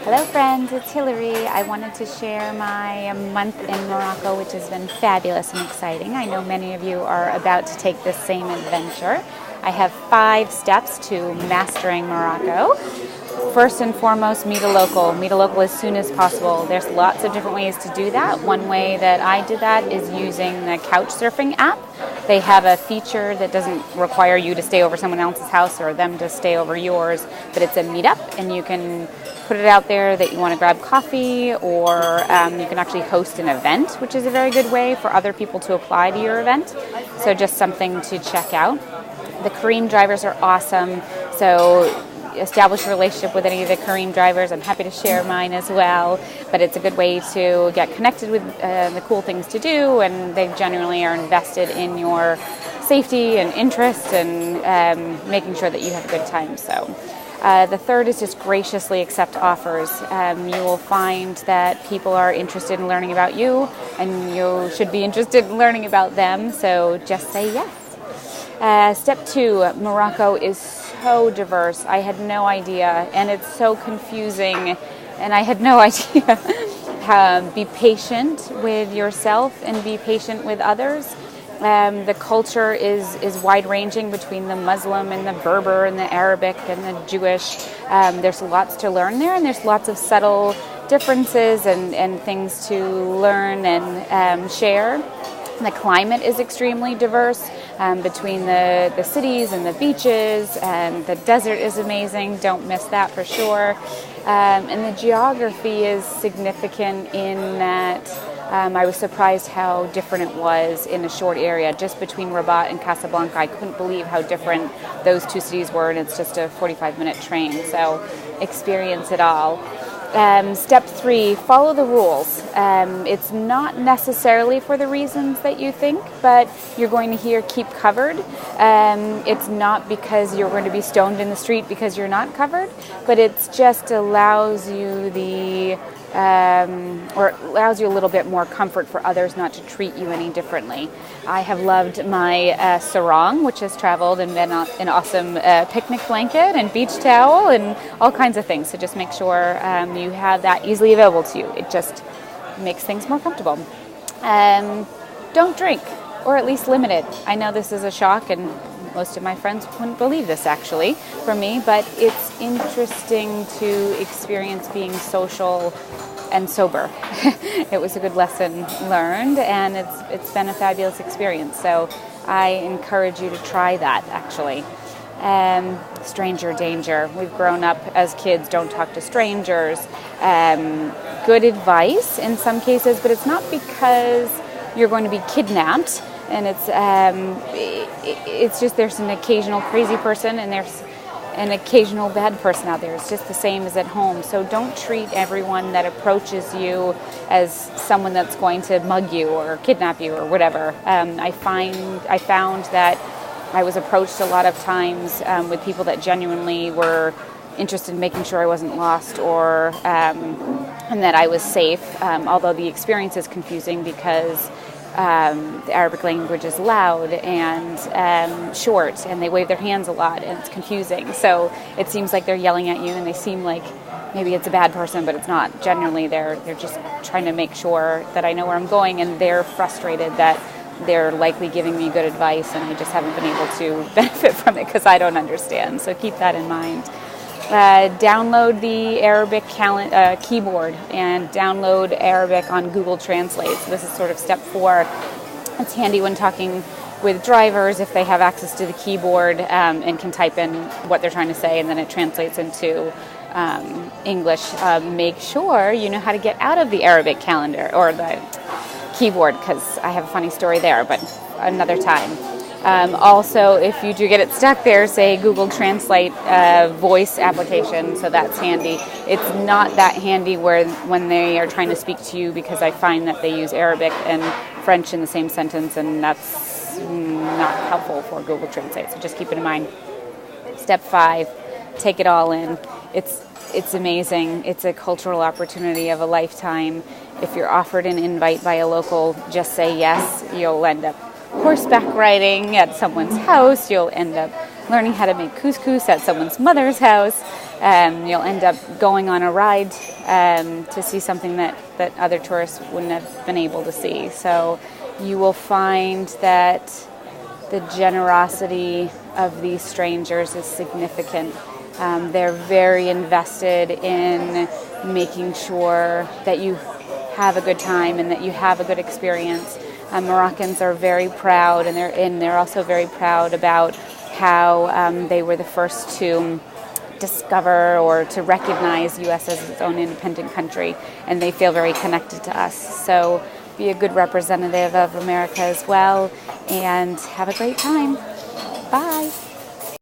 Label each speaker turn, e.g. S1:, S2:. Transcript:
S1: Hello friends, it's Hillary. I wanted to share my month in Morocco, which has been fabulous and exciting. I know many of you are about to take this same adventure. I have 5 steps to mastering Morocco. First and foremost, meet a local. Meet a local as soon as possible. There's lots of different ways to do that. One way that I did that is using the couch surfing app. They have a feature that doesn't require you to stay over someone else's house or them to stay over yours, but it's a meetup, and you can put it out there that you want to grab coffee, or you can actually host an event, which is a very good way for other people to apply to your event. So just something to check out. The Kareem drivers are awesome, so establish a relationship with any of the Kareem drivers. I'm happy to share mine as well, but it's a good way to get connected with the cool things to do, and they generally are invested in your safety and interest and making sure that you have a good time. So the third is just graciously accept offers. You will find that people are interested in learning about you, and you should be interested in learning about them, so just say yes. Step 2, Morocco is so diverse. I had no idea, and it's so confusing, and I had no idea. Be patient with yourself and be patient with others. The culture is wide-ranging between the Muslim and the Berber and the Arabic and the Jewish. There's lots to learn there, and there's lots of subtle differences and things to learn and share. The climate is extremely diverse between the cities and the beaches, and the desert is amazing. Don't miss that for sure. And the geography is significant in that I was surprised how different it was in a short area, just between Rabat and Casablanca. I couldn't believe how different those two cities were, and it's just a 45-minute train, so experience it all. Step 3, follow the rules. It's not necessarily for the reasons that you think, but you're going to hear keep covered. It's not because you're going to be stoned in the street because you're not covered, but it just allows you allows you a little bit more comfort for others not to treat you any differently. I have loved my sarong, which has traveled and been an awesome picnic blanket and beach towel and all kinds of things. So just make sure you have that easily available to you. It just makes things more comfortable. Don't drink, or at least limit it. I know this is a shock, and most of my friends wouldn't believe this actually for me, but it's interesting to experience being social and sober. It was a good lesson learned, and it's been a fabulous experience. So I encourage you to try that actually. Stranger danger. We've grown up as kids, don't talk to strangers. Good advice in some cases, but it's not because you're going to be kidnapped. And it's just there's an occasional crazy person and there's an occasional bad person out there. It's just the same as at home. So don't treat everyone that approaches you as someone that's going to mug you or kidnap you or whatever. I found that I was approached a lot of times with people that genuinely were interested in making sure I wasn't lost or and that I was safe, although the experience is confusing because the Arabic language is loud and short, and they wave their hands a lot, and it's confusing. So it seems like they're yelling at you, and they seem like maybe it's a bad person, but it's not. Generally, they're just trying to make sure that I know where I'm going, and they're frustrated that they're likely giving me good advice, and I just haven't been able to benefit from it because I don't understand. So keep that in mind. Download the Arabic keyboard and download Arabic on Google Translate. So this is sort of step 4. It's handy when talking with drivers if they have access to the keyboard and can type in what they're trying to say, and then it translates into English. Make sure you know how to get out of the Arabic calendar or the keyboard, because I have a funny story there, but another time. Also, if you do get it stuck, there's a Google Translate voice application, so that's handy. It's not that handy when they are trying to speak to you, because I find that they use Arabic and French in the same sentence, and that's not helpful for Google Translate, so just keep it in mind. Step 5, take it all in. It's amazing. It's a cultural opportunity of a lifetime. If you're offered an invite by a local, just say yes. You'll end up horseback riding at someone's house. You'll end up learning how to make couscous at someone's mother's house. You'll end up going on a ride to see something that other tourists wouldn't have been able to see. So you will find that the generosity of these strangers is significant. They're very invested in making sure that you have a good time and that you have a good experience. Moroccans are very proud, and they're also very proud about how they were the first to discover or to recognize U.S. as its own independent country, and they feel very connected to us. So be a good representative of America as well, and have a great time. Bye.